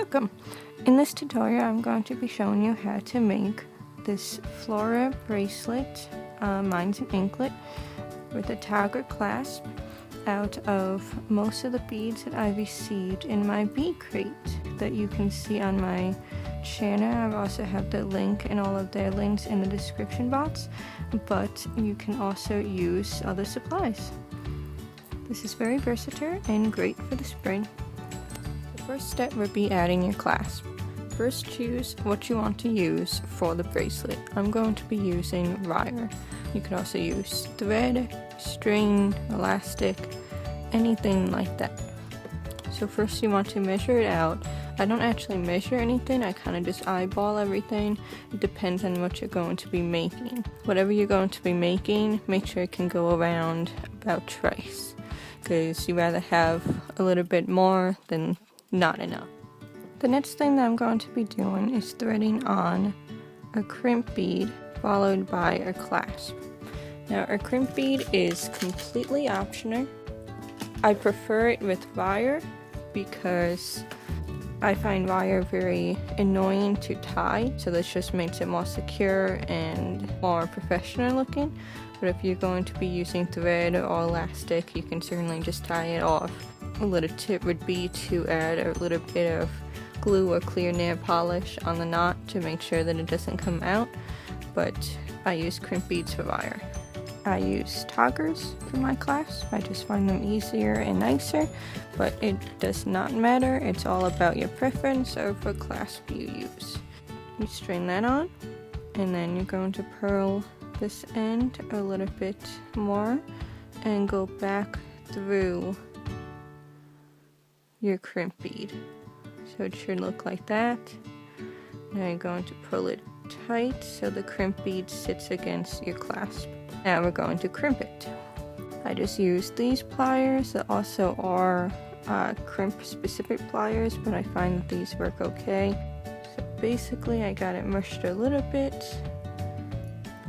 Welcome! In this tutorial I'm going to be showing you how to make this flora bracelet, mine's an anklet, with a tiger clasp out of most of the beads that I've received in my Beadcrate that you can see on my channel. I also have the link and all of their links in the description box, but you can also use other supplies. This is very versatile and great for the spring. The first step would be adding your clasp. First, choose what you want to use for the bracelet. I'm going to be using wire. You could also use thread, string, elastic, anything like that. So first you want to measure it out. I don't actually measure anything, I kind of just eyeball everything. It depends on what you're going to be making. Whatever you're going to be making, make sure it can go around about twice, because you rather have a little bit more than not enough. The next thing that I'm going to be doing is threading on a crimp bead followed by a clasp. Now a crimp bead is completely optional. I prefer it with wire because I find wire very annoying to tie, so this just makes it more secure and more professional looking. But if you're going to be using thread or elastic, you can certainly just tie it off. A little tip would be to add a little bit of glue or clear nail polish on the knot to make sure that it doesn't come out, but I use crimp beads for wire. I use toggers for my clasp. I just find them easier and nicer, but it does not matter. It's all about your preference of what clasp you use. You string that on, and then you're going to purl this end a little bit more and go back through your crimp bead. So it should look like that. Now you're going to pull it tight so the crimp bead sits against your clasp. Now we're going to crimp it. I just used these pliers that also are crimp specific pliers, but I find that these work okay. So basically I got it mushed a little bit,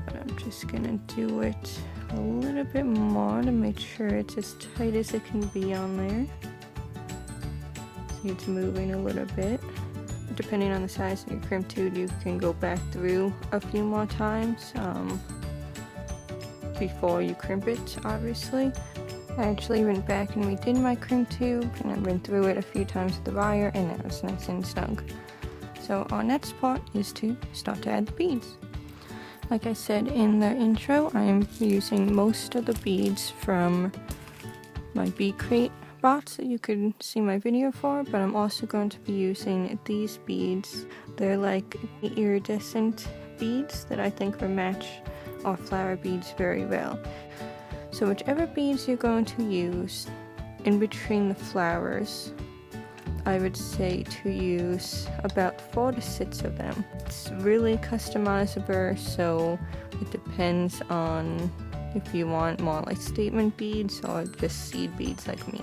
but I'm just gonna do it a little bit more to make sure it's as tight as it can be on there. See, it's moving a little bit. Depending on the size of your crimp tube, you can go back through a few more times before you crimp it, obviously. I actually went back and redid my crimp tube, and I went through it a few times with the wire, and that was nice and snug. So our next part is to start to add the beads. Like I said in the intro, I am using most of the beads from my Beadcrate box that you could see my video for, but I'm also going to be using these beads. They're like iridescent beads that I think will match our flower beads very well. So whichever beads you're going to use in between the flowers, I would say to use about 4 to 6 of them. It's really customizable, so it depends on if you want more like statement beads or just seed beads like me.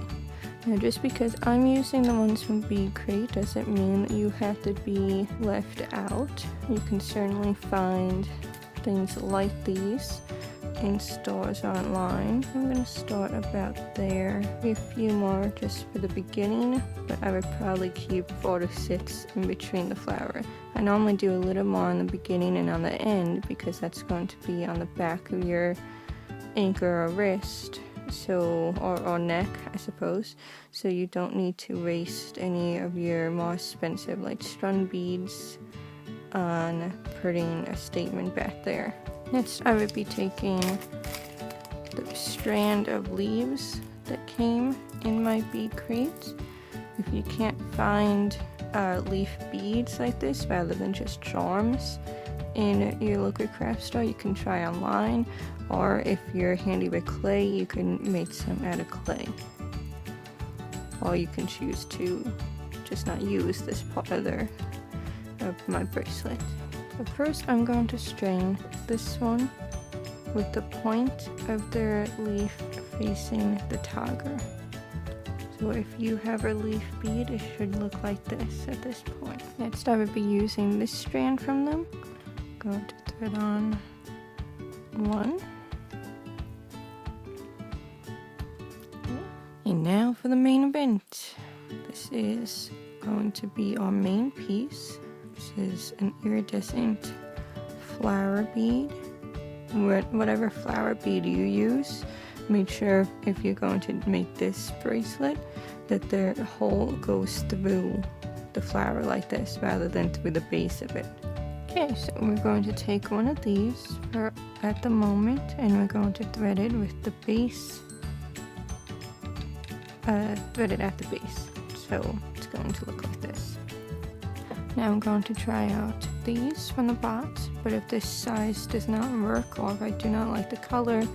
Now just because I'm using the ones from Beadcrate doesn't mean that you have to be left out. You can certainly find things like these in stores online. I'm going to start about there. Maybe a few more just for the beginning, but I would probably keep 4 to 6 in between the flower. I normally do a little more on the beginning and on the end because that's going to be on the back of your ankle or wrist, so or neck, I suppose, so you don't need to waste any of your more expensive like strung beads on putting a statement back there. Next, I would be taking the strand of leaves that came in my Beadcrate. If you can't find leaf beads like this rather than just charms in your local craft store, you can try online, or if you're handy with clay, you can make some out of clay. Or you can choose to just not use this part of my bracelet. So first I'm going to string this one with the point of the leaf facing the tiger. So if you have a leaf bead, it should look like this at this point. Next I would be using this strand from them. Going to thread on one. And now for the main event. This is going to be our main piece. This is an iridescent flower bead. Whatever flower bead you use, make sure if you're going to make this bracelet that the hole goes through the flower like this rather than through the base of it. Okay, so we're going to take one of these at the moment, and we're going to thread it with the base, thread it at the base. So it's going to look like this. Now I'm going to try out these from the box, but if this size does not work, or if I do not like the color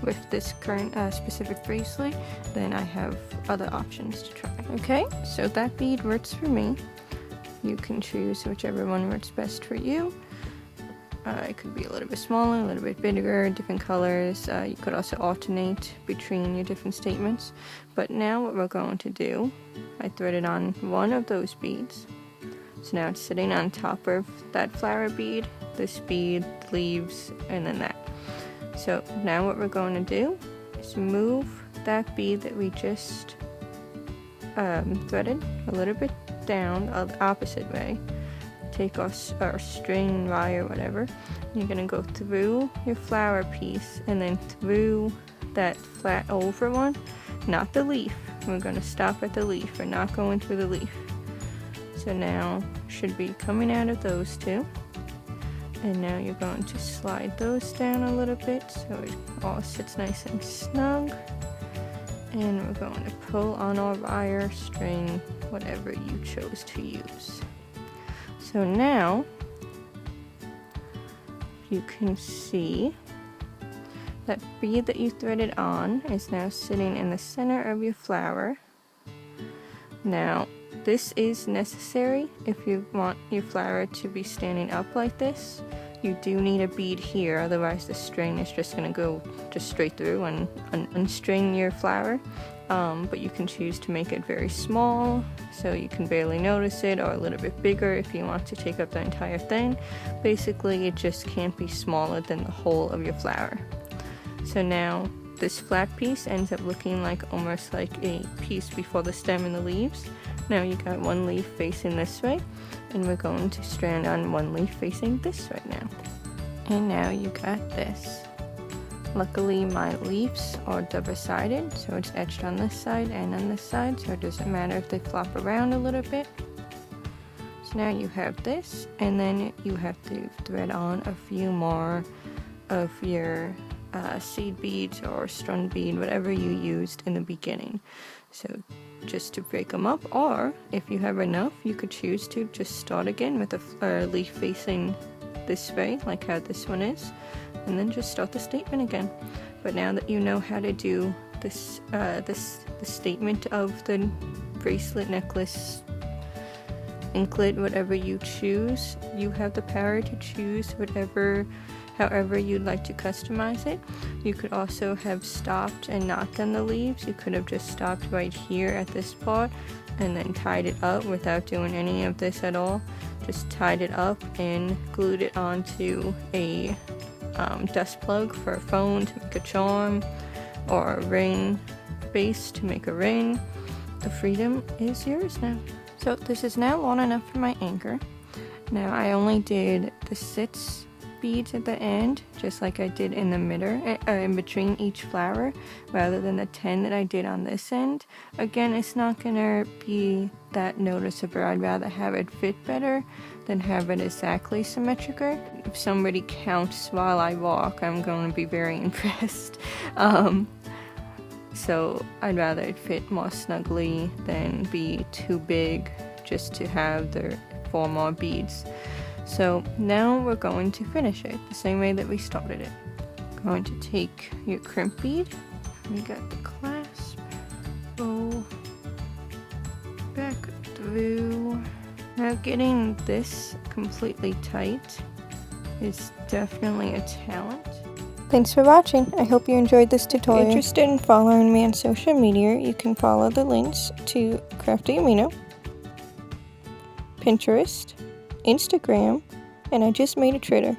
with this current specific bracelet, then I have other options to try. Okay, so that bead works for me. You can choose whichever one works best for you. It could be a little bit smaller, a little bit bigger, different colors. You could also alternate between your different statements. But now what we're going to do, I threaded on one of those beads. So now it's sitting on top of that flower bead, this bead, the leaves, and then that. So now what we're going to do is move that bead that we just threaded a little bit down the opposite way. Take our string, wire, whatever. You're going to go through your flower piece and then through that flat over one, not the leaf. We're going to stop at the leaf. We're not going through the leaf. So now should be coming out of those two. And now you're going to slide those down a little bit so it all sits nice and snug. And we're going to pull on our wire, string, whatever you chose to use. So now you can see that bead that you threaded on is now sitting in the center of your flower. Now this is necessary if you want your flower to be standing up like this. You do need a bead here, otherwise the string is just going to go just straight through and unstring your flower. But you can choose to make it very small so you can barely notice it, or a little bit bigger if you want to take up the entire thing. Basically, it just can't be smaller than the whole of your flower. So now this flat piece ends up looking like almost like a piece before the stem and the leaves. Now you got one leaf facing this way, and we're going to strand on one leaf facing this way now. And now you got this. Luckily my leaves are double-sided, so it's etched on this side and on this side, so it doesn't matter if they flop around a little bit. So now you have this, and then you have to thread on a few more of your seed beads or strung bead, whatever you used in the beginning. So just to break them up, or if you have enough, you could choose to just start again with a leaf facing this way, like how this one is, and then just start the statement again. But now that you know how to do this, the statement of the bracelet, necklace, anklet, whatever you choose, you have the power to choose however you'd like to customize it. You could also have stopped and not done the leaves. You could have just stopped right here at this part and then tied it up without doing any of this at all. Just tied it up and glued it onto a dust plug for a phone to make a charm, or a ring base to make a ring. The freedom is yours now. So this is now long enough for my anchor. Now I only did the 6 beads at the end, just like I did in the middle, in between each flower, rather than the 10 that I did on this end. Again, it's not gonna be that noticeable. I'd rather have it fit better than have it exactly symmetrical. If somebody counts while I walk, I'm going to be very impressed. So I'd rather it fit more snugly than be too big just to have the 4 more beads. So now we're going to finish it the same way that we started it. Going to take your crimp bead. We got the clasp. Go back through. Now getting this completely tight is definitely a talent. Thanks for watching. I hope you enjoyed this tutorial. If you're interested in following me on social media, you can follow the links to Crafty Amino, Pinterest, Instagram, and I just made a Twitter.